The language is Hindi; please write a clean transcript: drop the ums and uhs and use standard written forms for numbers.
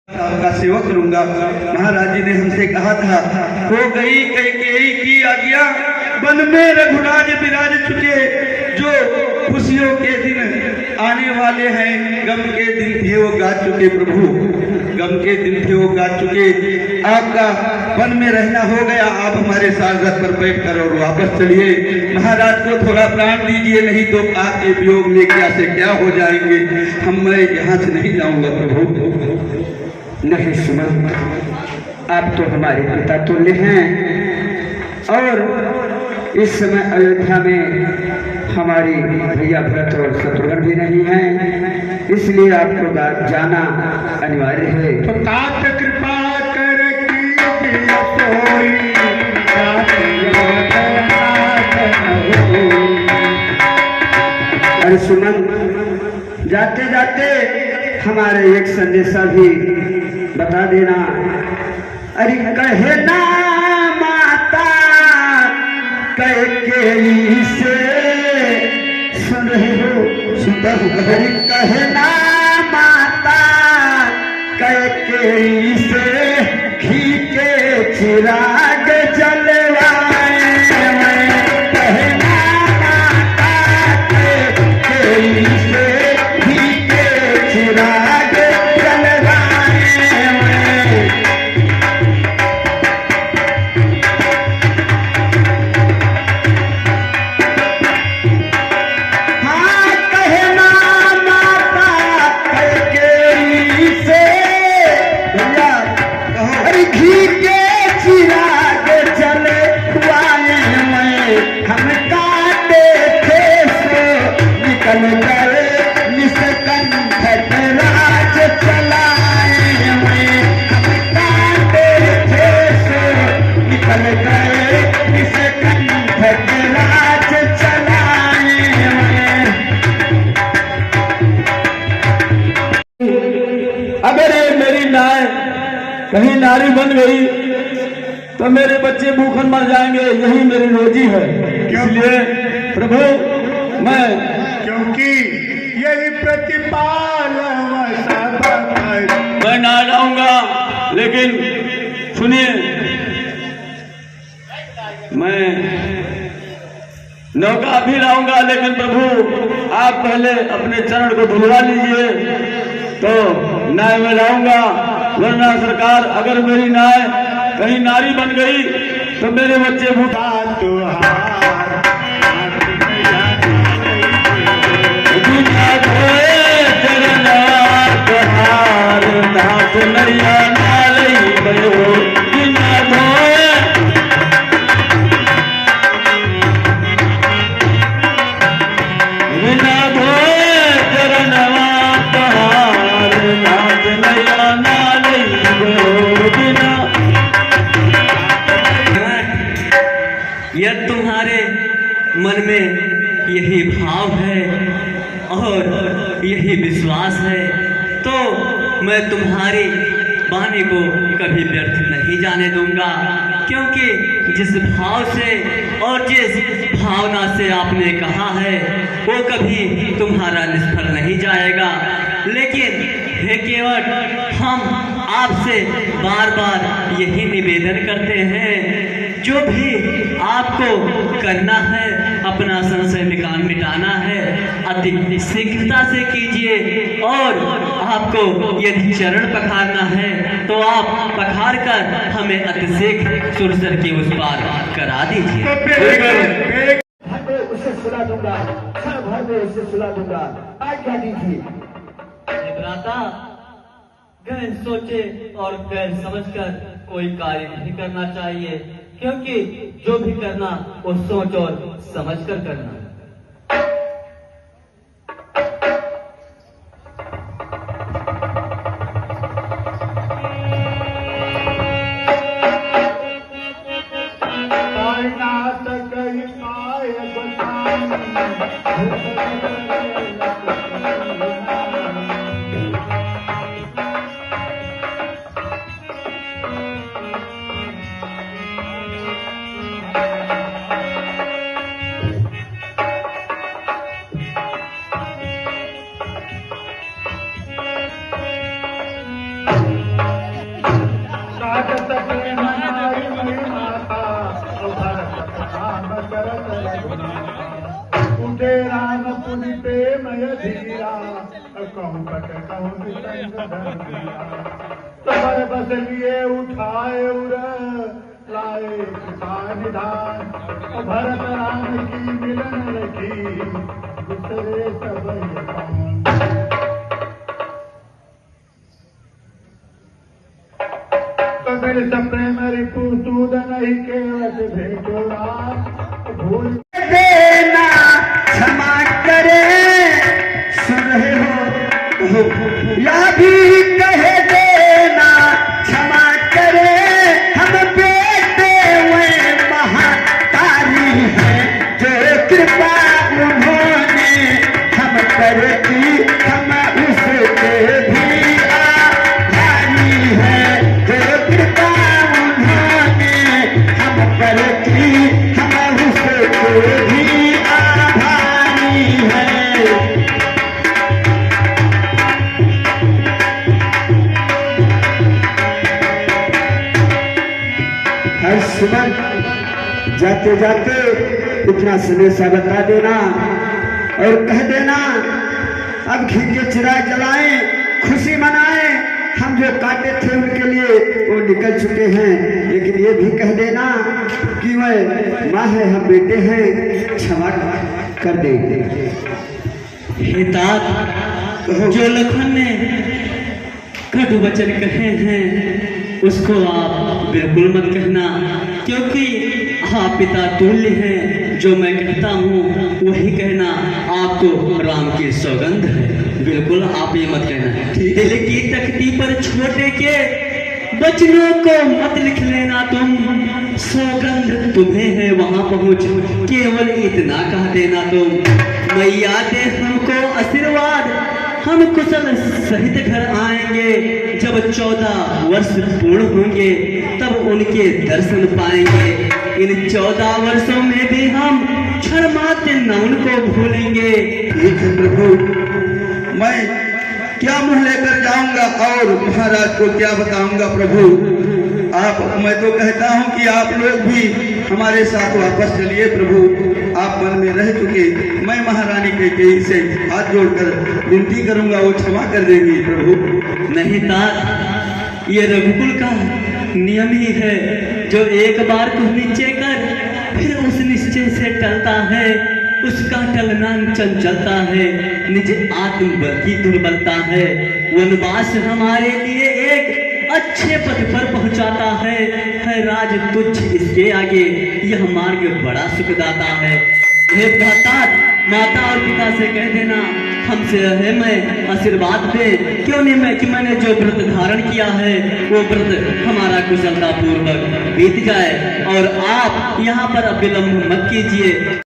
आपका सेवक करूंगा। महाराज जी ने हमसे कहा था, हो गई कैकेयी की आज्ञा, वन में रघुराज विराज चुके। जो खुशियों के दिन आने वाले हैं, गम के दिन थे वो गा चुके प्रभु, गम के दिन थे वो गा चुके। आपका वन में रहना हो गया, आप हमारे साथ रथ पर बैठ कर और वापस चलिए। महाराज को थोड़ा प्राण दीजिए, नहीं तो आपके वियोग में क्या से क्या हो जाएंगे। मैं यहाँ से नहीं जाऊंगा प्रभु। नहीं सुमन, आप तो हमारे पिता तुल्य हैं और इस समय अयोध्या में हमारी भैया भरत और शत्रुघ्न भी नहीं हैं, इसलिए आपको जाना अनिवार्य है। तो तात कृपा कर सोई, अरे सुमन, जाते जाते हमारे एक संदेशा भी बता देना। अरे कहे ना माता कैकेयी से, सुन रहे हो सुता हो? अरे कहे ना माता कैकेयी से, घी के चिराग जलवाए। कहे ना माता कैकेयी से, घी के चिराग जलवाए। हाँ कहे ना माता कैकेयी से, भैया कहो, अरे घी के चिराग जलवाए। हम काटे थे सो निकल गए, निष्कंठ राज चलाए। हम काटे थे सो निकल गए, निष्कंठ राज चलाए। अगर ये मेरी नाय कहीं नारी बन गई तो मेरे बच्चे भूखन मर जाएंगे, यही मेरी रोजी है। इसलिए प्रभु मैं, क्योंकि यही प्रतिपाल मैं ना लाऊंगा, लेकिन सुनिए, मैं नौका भी लाऊंगा, लेकिन प्रभु आप पहले अपने चरण को धुलवा लीजिए तो नाय में लाऊंगा। वरना सरकार, अगर मेरी नाय कहीं नारी बन गई तो मेरे बच्चे भूखा यह तुम्हारे मन में यही भाव है और यही विश्वास है, तो मैं तुम्हारी वाणी को कभी व्यर्थ नहीं जाने दूंगा। क्योंकि जिस भाव से और जिस भावना से आपने कहा है वो कभी तुम्हारा निष्फल नहीं जाएगा। लेकिन हे केवट, हम आपसे बार बार यही निवेदन करते हैं, जो भी आपको करना है, अपना संशय मिटाना है, अति शीघ्रता से कीजिए। और आपको यदि चरण पखारना है तो आप पखार कर हमें अतिशीघ्र सुरसर के उस पार करा दीजिए। उसे सुला दूंगा, क्षण भर में उसे सुला दूंगा, आज्ञा दीजिए। भ्राता, गैर सोचे और गैर समझकर कोई कार्य नहीं करना चाहिए, क्योंकि जो भी करना वो सोच और समझ कर करना। उठे राम पुनि पे मय धीरा कहूँ पट कहूँ विसंग धर धीरा तबर बस लिए उठाए उर लाए पिता निधान भरत राम की मिलन लगी दूसरे सब यतान। तो मेरे सपने में रिपु सूद नहीं केवट भेटो राम भूल देना क्षमा करे, सुन रहे हो या भी कहे देना क्षमा करे, हम बेटे वे महातारी हैं जो कृपा उन्होंने हम पर की, हम उसके भी आभारी हैं जो कृपा उन्होंने हम पर की, हम उसके भी आभारी हैं। हर सुबह जाते जाते इतना संदेशा बता देना और कह देना अब घी के चिराग जलाएं, खुशी मनाएं, हम जो काटे थे उनके लिए वो निकल चुके हैं, लेकिन ये भी कह देना कि वह माँ है हम बेटे हैं, क्षमा कर दे। हे तात, जो लखन ने कटु वचन कहे हैं उसको आप बिल्कुल मत कहना, क्योंकि आप पिता तुल्य हैं। जो मैं कहता हूँ वही कहना, आपको राम की सौगंध है, बिल्कुल आप ये मत कहना। दिल की तख्ती पर छोटे के बचनों को मत लिख लेना तुम, सौगंध तुम्हें है वहां पहुंच, केवल इतना कह देना तुम। मैया दे हमको आशीर्वाद, हम कुशल सहित घर आएंगे, जब 14 वर्ष पूर्ण होंगे तब उनके दर्शन पाएंगे। इन 14 वर्षों में भी हम क्षण मात्र न उनको भूलेंगे। ठीक है प्रभु, मैं क्या मुंह लेकर जाऊंगा और महाराज को क्या बताऊंगा प्रभु। मैं तो कहता हूँ कि आप लोग भी हमारे साथ वापस चलिए प्रभु, आप मन में रह चुके। मैं महारानी कैकेयी से हाथ जोड़कर विनती करूंगा, वो क्षमा कर देंगी प्रभु। नहीं तात, ये रघुकुल का नियम ही है, जो एक बार को निश्चय कर फिर उस निश्चय से टलता है, उसका टलना चंचलता है, निज आत्म की दुर्बलता है। वनवास हमारे लिए एक अच्छे पद पर पहुंचाता है राज तुच्छ इसके आगे, यह मार्ग बड़ा सुखदाता है। हे भ्रातात, माता और पिता से कह देना हमसे है मैं आशीर्वाद दे, क्यों नहीं मैं कि मैंने जो व्रत धारण किया है वो व्रत हमारा कुशलता पूर्वक बीत जाए, और आप यहाँ पर अब विलंब मत कीजिए।